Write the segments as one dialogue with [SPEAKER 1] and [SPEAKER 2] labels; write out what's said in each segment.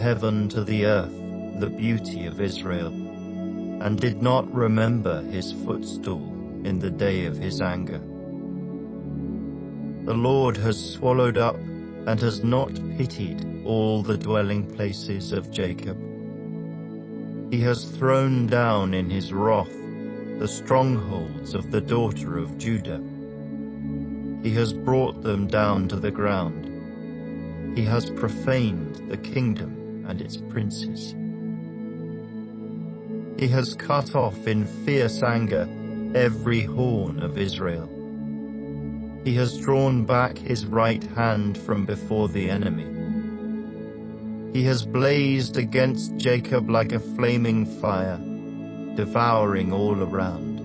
[SPEAKER 1] heaven to the earth the beauty of Israel, and did not remember his footstool in the day of his anger. The Lord has swallowed up and has not pitied all the dwelling places of Jacob. He has thrown down in his wrath the strongholds of the daughter of Judah. He has brought them down to the ground. He has profaned the kingdom and its princes. He has cut off in fierce anger every horn of Israel. He has drawn back his right hand from before the enemy. He has blazed against Jacob like a flaming fire, devouring all around.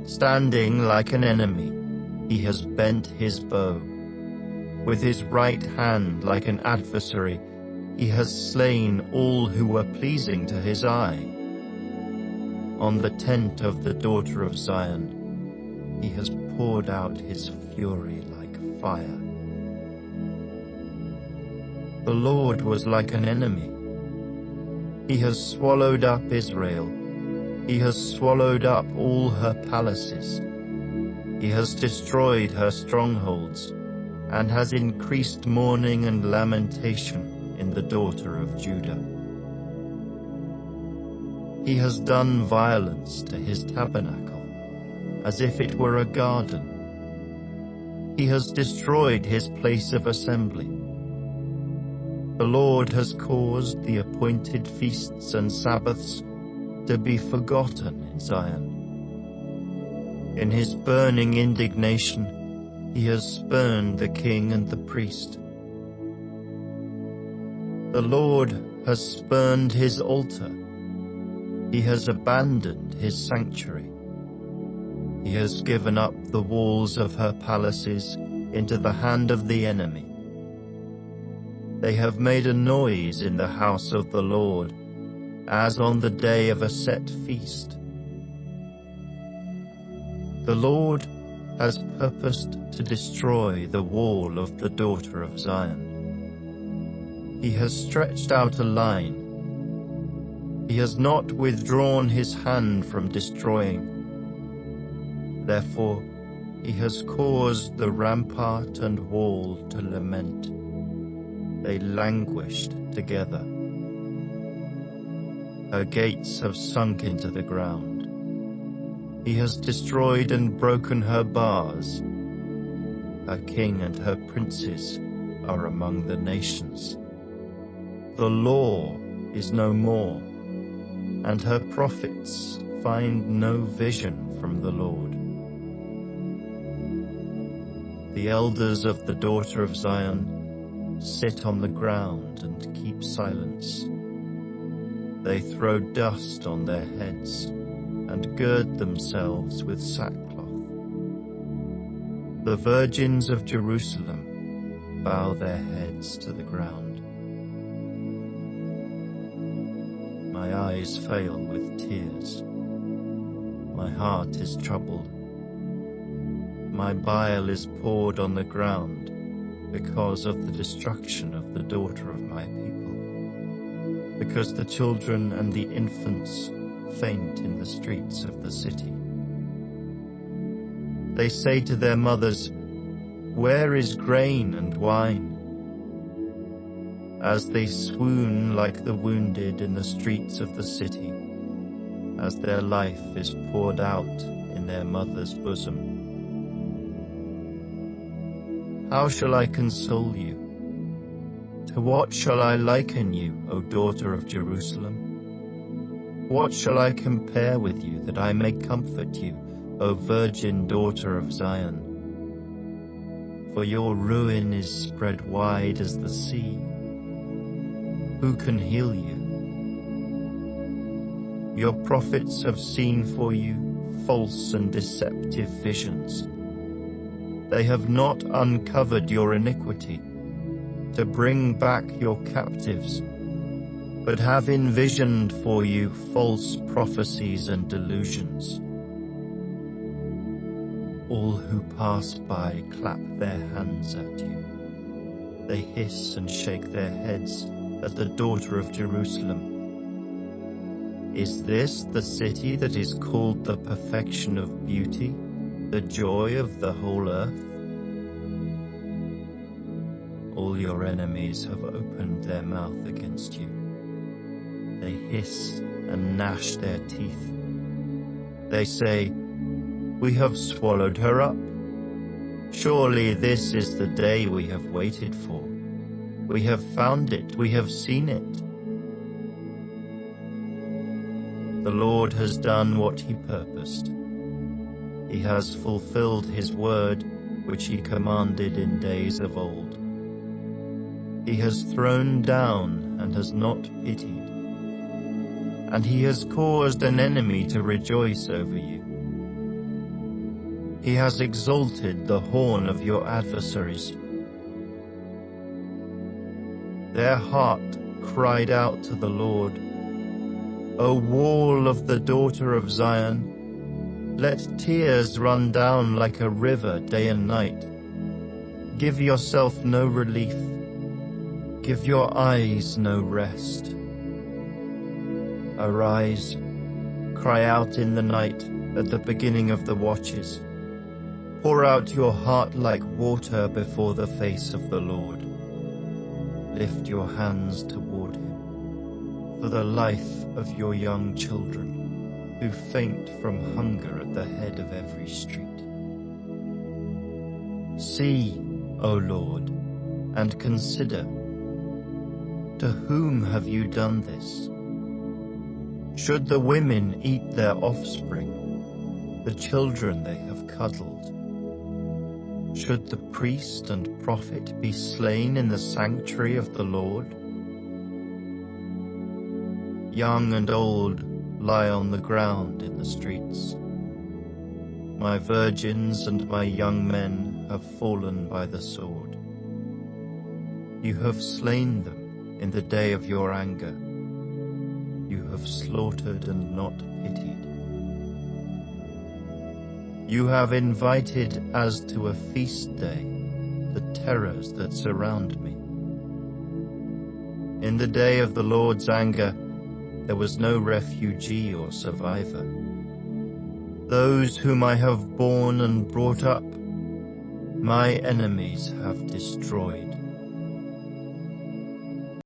[SPEAKER 1] Standing like an enemy, he has bent his bow. With his right hand like an adversary, he has slain all who were pleasing to his eye. On the tent of the daughter of Zion, he has poured out his fury like fire. The Lord was like an enemy. He has swallowed up Israel. He has swallowed up all her palaces. He has destroyed her strongholds, and has increased mourning and lamentation in the daughter of Judah. He has done violence to his tabernacle, as if it were a garden. He has destroyed his place of assembly. The Lord has caused the appointed feasts and Sabbaths to be forgotten in Zion. In his burning indignation, he has spurned the king and the priest. The Lord has spurned his altar. He has abandoned his sanctuary. He has given up the walls of her palaces into the hand of the enemy. They have made a noise in the house of the Lord, as on the day of a set feast. The Lord has purposed to destroy the wall of the daughter of Zion. He has stretched out a line. He has not withdrawn his hand from destroying. Therefore, he has caused the rampart and wall to lament. They languished together. Her gates have sunk into the ground. He has destroyed and broken her bars. Her king and her princes are among the nations. The law is no more, and her prophets find no vision from the Lord. The elders of the daughter of Zion sit on the ground and keep silence. They throw dust on their heads and gird themselves with sackcloth. The virgins of Jerusalem bow their heads to the ground. My eyes fail with tears. My heart is troubled. My bile is poured on the ground because of the destruction of the daughter of my people, because the children and the infants faint in the streets of the city. They say to their mothers, "Where is grain and wine?" As they swoon like the wounded in the streets of the city, as their life is poured out in their mother's bosom. How shall I console you? To what shall I liken you, O daughter of Jerusalem? What shall I compare with you, that I may comfort you, O virgin daughter of Zion? For your ruin is spread wide as the sea. Who can heal you? Your prophets have seen for you false and deceptive visions. They have not uncovered your iniquity, to bring back your captives, but have envisioned for you false prophecies and delusions. All who pass by clap their hands at you. They hiss and shake their heads at the daughter of Jerusalem. Is this the city that is called the perfection of beauty, the joy of the whole earth? All your enemies have opened their mouth against you. They hiss and gnash their teeth. They say, "We have swallowed her up. Surely this is the day we have waited for. We have found it, we have seen it." The Lord has done what he purposed. He has fulfilled his word, which he commanded in days of old. He has thrown down and has not pitied, and he has caused an enemy to rejoice over you. He has exalted the horn of your adversaries. Their heart cried out to the Lord, "O wall of the daughter of Zion, let tears run down like a river day and night. Give yourself no relief. Give your eyes no rest. Arise, cry out in the night at the beginning of the watches. Pour out your heart like water before the face of the Lord. Lift your hands toward him for the life of your young children, who faint from hunger at the head of every street. See, O Lord, and consider, to whom have you done this? Should the women eat their offspring, the children they have cuddled? Should the priest and prophet be slain in the sanctuary of the Lord? Young and old lie on the ground in the streets. My virgins and my young men have fallen by the sword. You have slain them in the day of your anger. You have slaughtered and not pitied. You have invited as to a feast day the terrors that surround me. In the day of the Lord's anger, there was no refugee or survivor. Those whom I have borne and brought up, my enemies have destroyed.